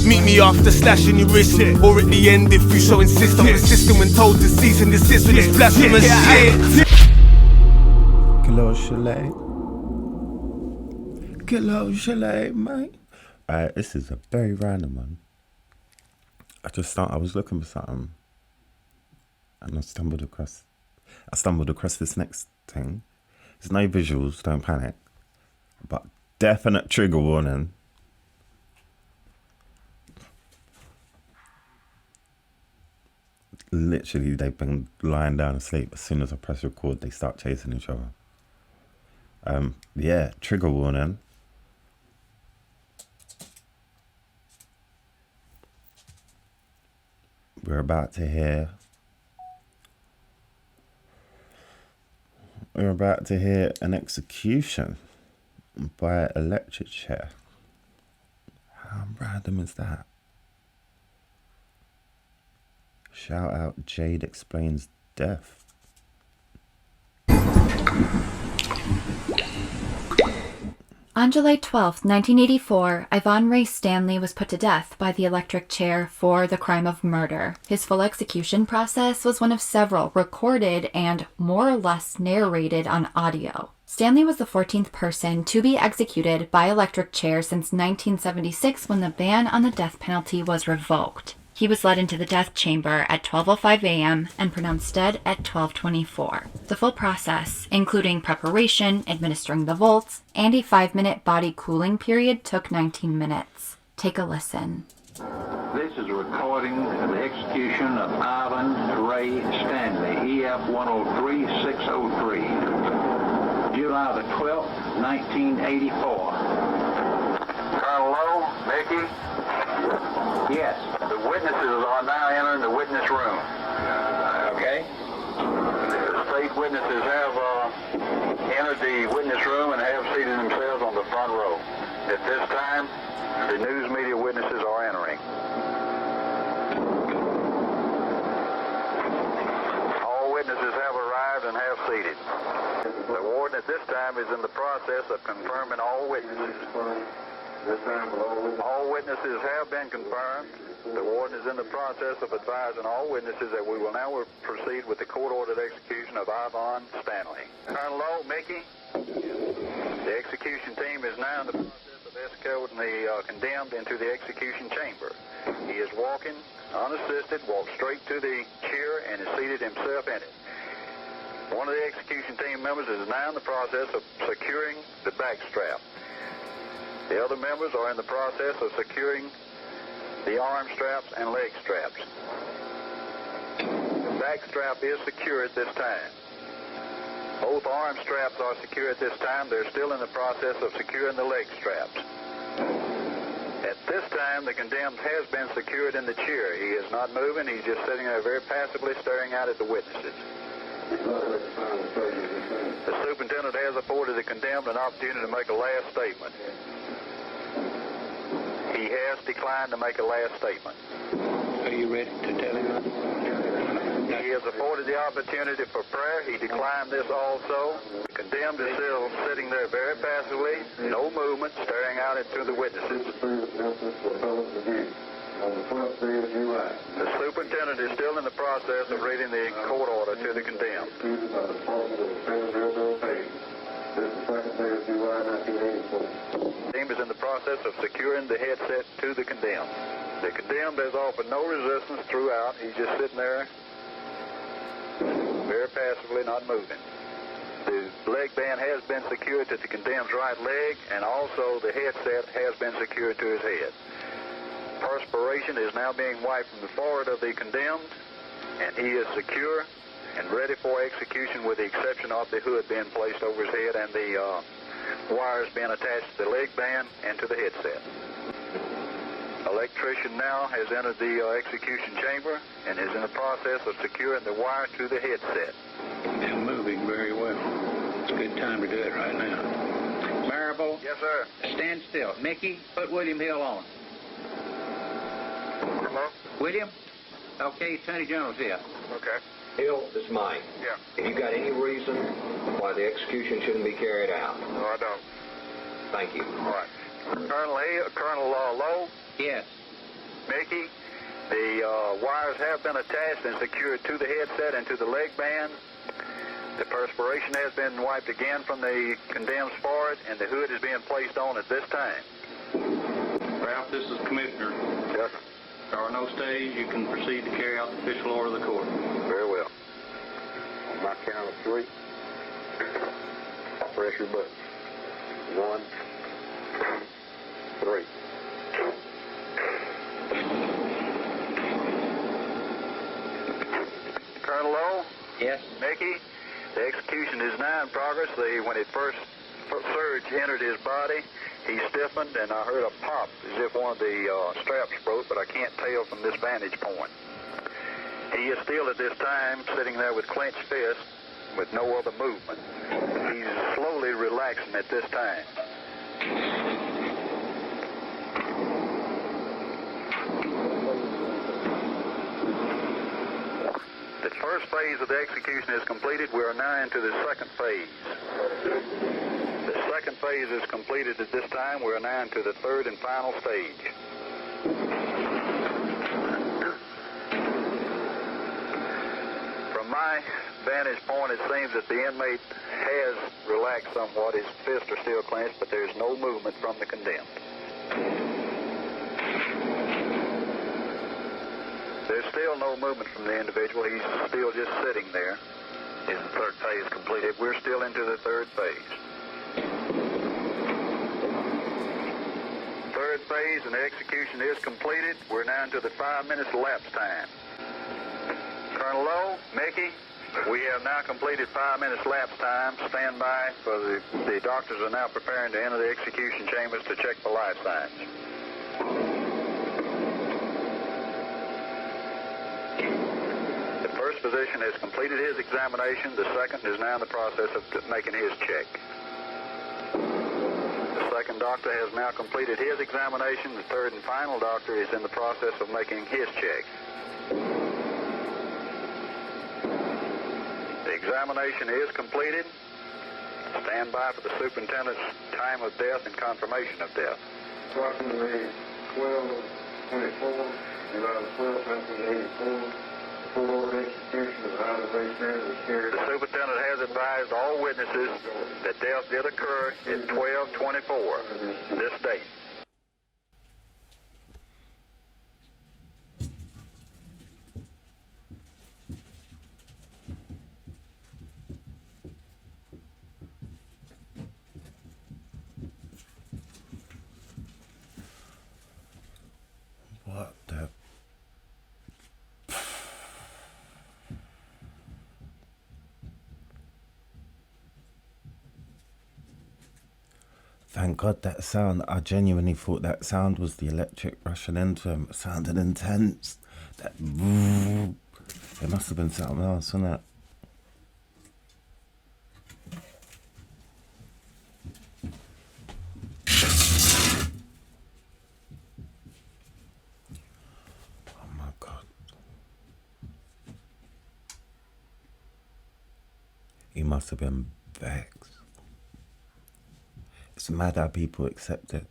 Meet me after slashing your wrist, or at the end if you so insist. I'm persistent when told to cease and desist with this blasphemous shit. Kilo Chalet. Kilo Chalet, mate. Alright, this is a very random one. I was looking for something and I stumbled across this next thing. There's no visuals, don't panic. But definite trigger warning. Literally, they've been lying down asleep. As soon as I press record, they start chasing each other. Yeah, trigger warning. We're about to hear an execution by an electric chair. How random is that? Shout out Jade Explains Death. On July 12, 1984, Yvonne Ray Stanley was put to death by the electric chair for the crime of murder. His full execution process was one of several recorded and more or less narrated on audio. Stanley was the 14th person to be executed by electric chair since 1976 when the ban on the death penalty was revoked. He was led into the death chamber at 12:05 a.m. and pronounced dead at 12:24. The full process, including preparation, administering the volts, and a 5-minute body cooling period, took 19 minutes. Take a listen. This is a recording of the execution of Ivan Ray Stanley, EF 103603, July the 12th, 1984. Colonel Lowe, Mickey? Yes. The witnesses are now entering the witness room. Okay. The state witnesses have entered the witness room and have seated themselves on the front row. At this time, the news media witnesses are entering. All witnesses have arrived and have seated. The warden at this time is in the process of confirming all witnesses. All witnesses have been confirmed. The warden is in the process of advising all witnesses that we will now proceed with the court-ordered execution of Ivan Stanley. Colonel Lowe, Mickey, the execution team is now in the process of escorting the condemned into the execution chamber. He is walking unassisted, walked straight to the chair and is seated himself in it. One of the execution team members is now in the process of securing the back strap. The other members are in the process of securing the arm straps and leg straps. The back strap is secure at this time. Both arm straps are secure at this time. They're still in the process of securing the leg straps. At this time, the condemned has been secured in the chair. He is not moving. He's just sitting there very passively staring out at the witnesses. The superintendent has afforded the condemned an opportunity to make a last statement. He has declined to make a last statement. Are you ready to tell him that? He has afforded the opportunity for prayer. He declined this also. The condemned is still sitting there very passively, no movement, staring out into the witnesses. The superintendent is still in the process of reading the court order to the condemned. The team is in the process of securing the headset to the condemned. The condemned has offered no resistance throughout. He's just sitting there very passively, not moving. The leg band has been secured to the condemned's right leg, and also the headset has been secured to his head. Perspiration is now being wiped from the forehead of the condemned, and he is secure and ready for execution with the exception of the hood being placed over his head and the wires being attached to the leg band and to the headset. Electrician now has entered the execution chamber and is in the process of securing the wire to the headset. And moving very well. It's a good time to do it right now. Marable? Yes, sir. Stand still. Mickey, put William Hill on. Hello? William? Okay, Attorney General's here. Okay. Hill, this is Mike. Yeah. Have you got any reason why the execution shouldn't be carried out? No, I don't. Thank you. All right. Colonel Lowe? Yes. Mickey, the wires have been attached and secured to the headset and to the leg band. The perspiration has been wiped again from the condemned sport, and the hood is being placed on at this time. Ralph, this is Commissioner. Yes, sir. There are no stays. You can proceed to carry out the official order of the court. Very well. On my count of 3, press your button. 1, 2, 3. Colonel Lowe? Yes? Mickey, the execution is now in progress. When it first surge entered his body, he stiffened, and I heard a pop as if one of the straps broke, but I can't tell from this vantage point. He is still at this time sitting there with clenched fists with no other movement. He's slowly relaxing at this time. The first phase of the execution is completed. We are now into the second phase. The second phase is completed at this time. We are now into the third and final stage. From my vantage point, it seems that the inmate has relaxed somewhat. His fists are still clenched, but there's no movement from the condemned. There's still no movement from the individual. He's still just sitting there. His third phase completed. We're still into the third phase. Third phase and the execution is completed. We're now into the 5 minutes elapsed time. Colonel Lowe, Mickey, we have now completed 5 minutes lapse time. Stand by for the doctors are now preparing to enter the execution chambers to check the life signs. The first physician has completed his examination. The second is now in the process of making his check. The second doctor has now completed his examination. The third and final doctor is in the process of making his check. The examination is completed. Stand by for the superintendent's time of death and confirmation of death. Approximately 12:24, July 12, 1984. Full execution of Highway Standard was carried The out. superintendent has advised all witnesses that death did occur at 12:24, this date. What the? Thank God that sound. I genuinely thought that sound was the electric rushing into him. It sounded intense. That. It must have been something else, wasn't it? Oh my God. He must have been vexed. It's mad how people accept it.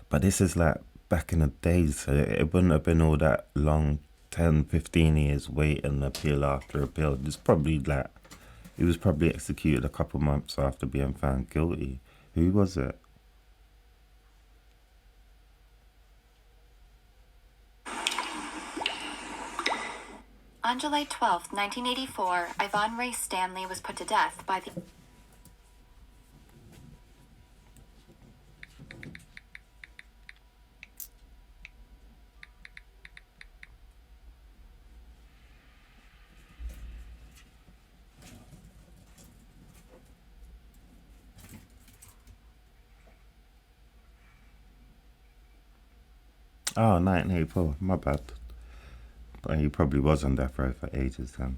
But this is like back in the days, so it wouldn't have been all that long, 10, 15 years waiting appeal after appeal. It's probably like, he was probably executed a couple months after being found guilty. Who was it? On July 12, 1984, Yvonne Ray Stanley was put to death by the Oh, 1984. My bad. But he probably was on death row for ages then.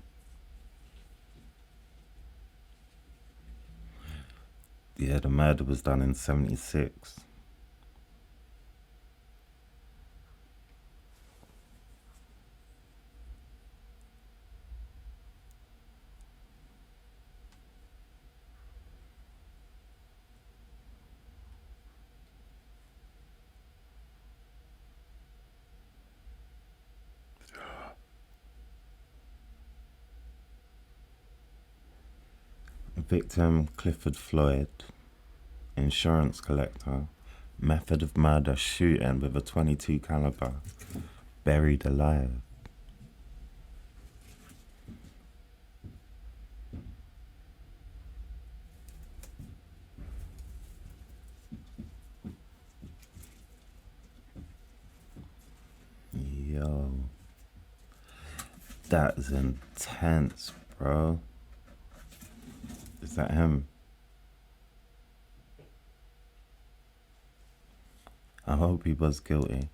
Yeah, the murder was done in 76. Victim Clifford Floyd, insurance collector. Method of murder, shooting with a .22 caliber. Buried alive. Yo, that is intense, bro. Is that him? I hope he was guilty.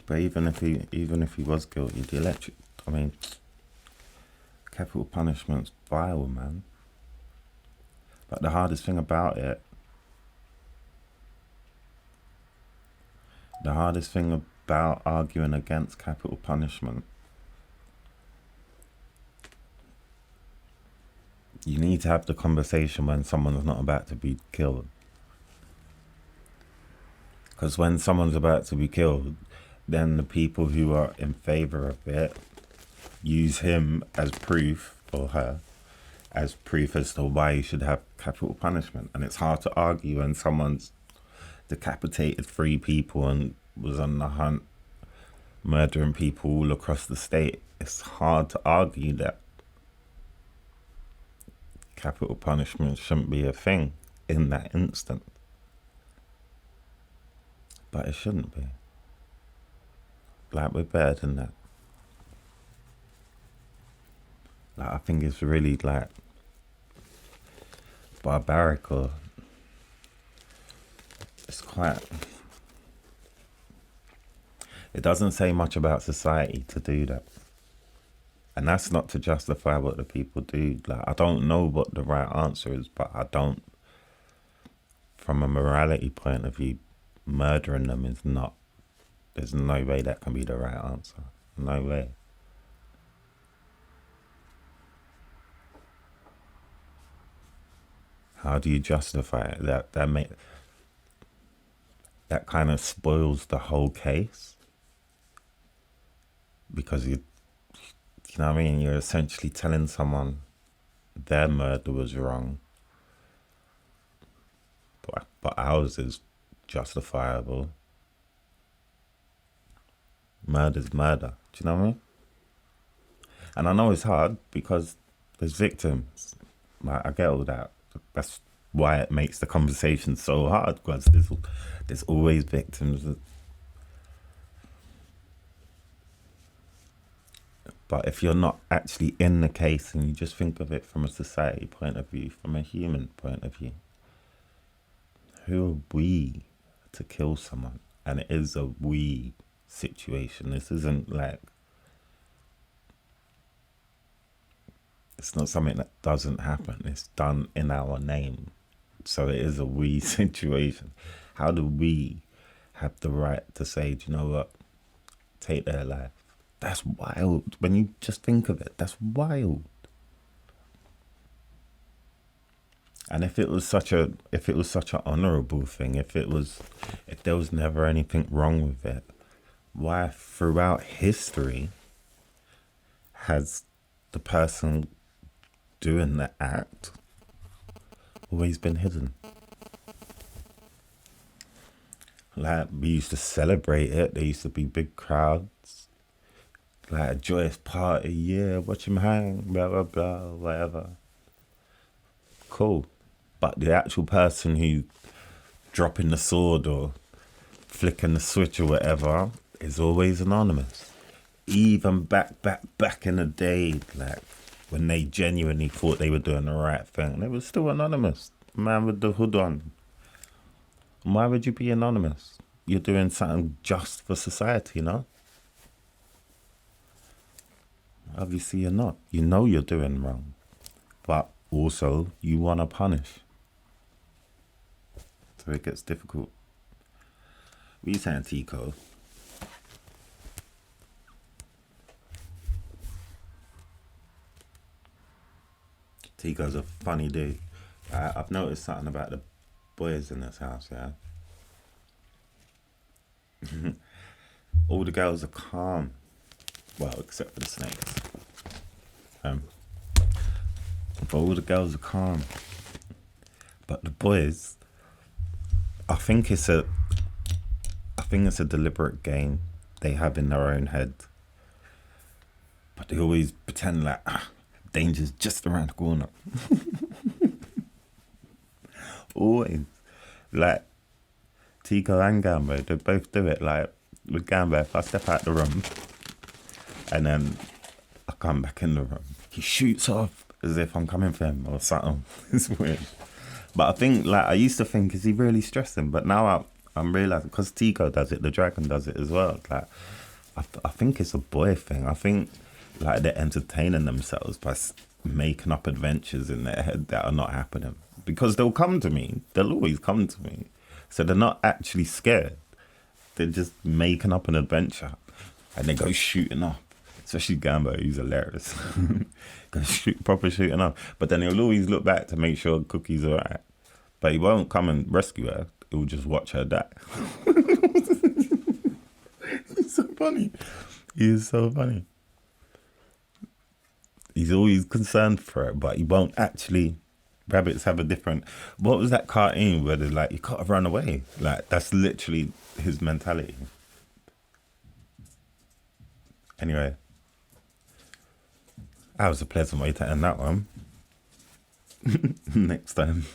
But even if he was guilty, capital punishment's vile, man. But the hardest thing about arguing against capital punishment, you need to have the conversation when someone's not about to be killed. Because when someone's about to be killed, then the people who are in favor of it use him as proof, or her, as proof as to why you should have capital punishment. And it's hard to argue when someone's decapitated 3 people and was on the hunt, murdering people all across the state. It's hard to argue that capital punishment shouldn't be a thing in that instant. But it shouldn't be. Like, we're better than that. Like, I think it's really, like, barbaric, or it's quite... It doesn't say much about society to do that. And that's not to justify what the people do. Like, I don't know what the right answer is, but I don't... From a morality point of view, murdering them is not... There's no way that can be the right answer. No way. How do you justify it? That kind of spoils the whole case, because you know what I mean? You're essentially telling someone their murder was wrong, but ours is justifiable. Murder's murder. Do you know what I mean? And I know it's hard because there's victims. Like, I get all that. That's why it makes the conversation so hard, because there's always victims. But if you're not actually in the case and you just think of it from a society point of view, from a human point of view, who are we to kill someone? And it is a we situation. This isn't like... It's not something that doesn't happen. It's done in our name. So it is a we situation. How do we have the right to say, do you know what? Take their life. That's wild. When you just think of it, that's wild. And if it was such an honourable thing, if there was never anything wrong with it, why throughout history has the person doing the act always been hidden? Like, we used to celebrate it. There used to be big crowds, like a joyous party. Yeah, watch him hang, blah blah blah, whatever. Cool. But the actual person who dropping the sword or flicking the switch or whatever is always anonymous. Even back in the day, like when they genuinely thought they were doing the right thing, they were still anonymous. Man with the hood on. Why would you be anonymous? You're doing something just for society, you know? Obviously you're not. You know you're doing wrong. But also you want to punish. So it gets difficult. What are you saying, Tico? Tico's a funny dude. I've noticed something about the boys in this house, yeah? All the girls are calm. Well, except for the snakes. But all the girls are calm. But the boys, I think it's a deliberate game they have in their own head. But they always pretend like danger's just around the corner. Always. Like Tico and Gambo, they both do it. Like with Gambo, if I step out the room and then I come back in the room, he shoots off as if I'm coming for him or something. It's weird. But I think, like, I used to think, is he really stressing? But now I'm realising, because Tico does it, the dragon does it as well. Like, I think it's a boy thing. I think, like, they're entertaining themselves by making up adventures in their head that are not happening. Because they'll come to me. They'll always come to me. So they're not actually scared. They're just making up an adventure. And they go shooting up. Especially Gambo, he's hilarious. Proper shooting up. But then he'll always look back to make sure Cookie's alright. But he won't come and rescue her. He'll just watch her die. He's so funny. He is so funny. He's always concerned for her, but he won't actually. Rabbits have a different. What was that cartoon where they're like, you gotta run away? Like, that's literally his mentality. Anyway. That was a pleasant way to end that one. Next time.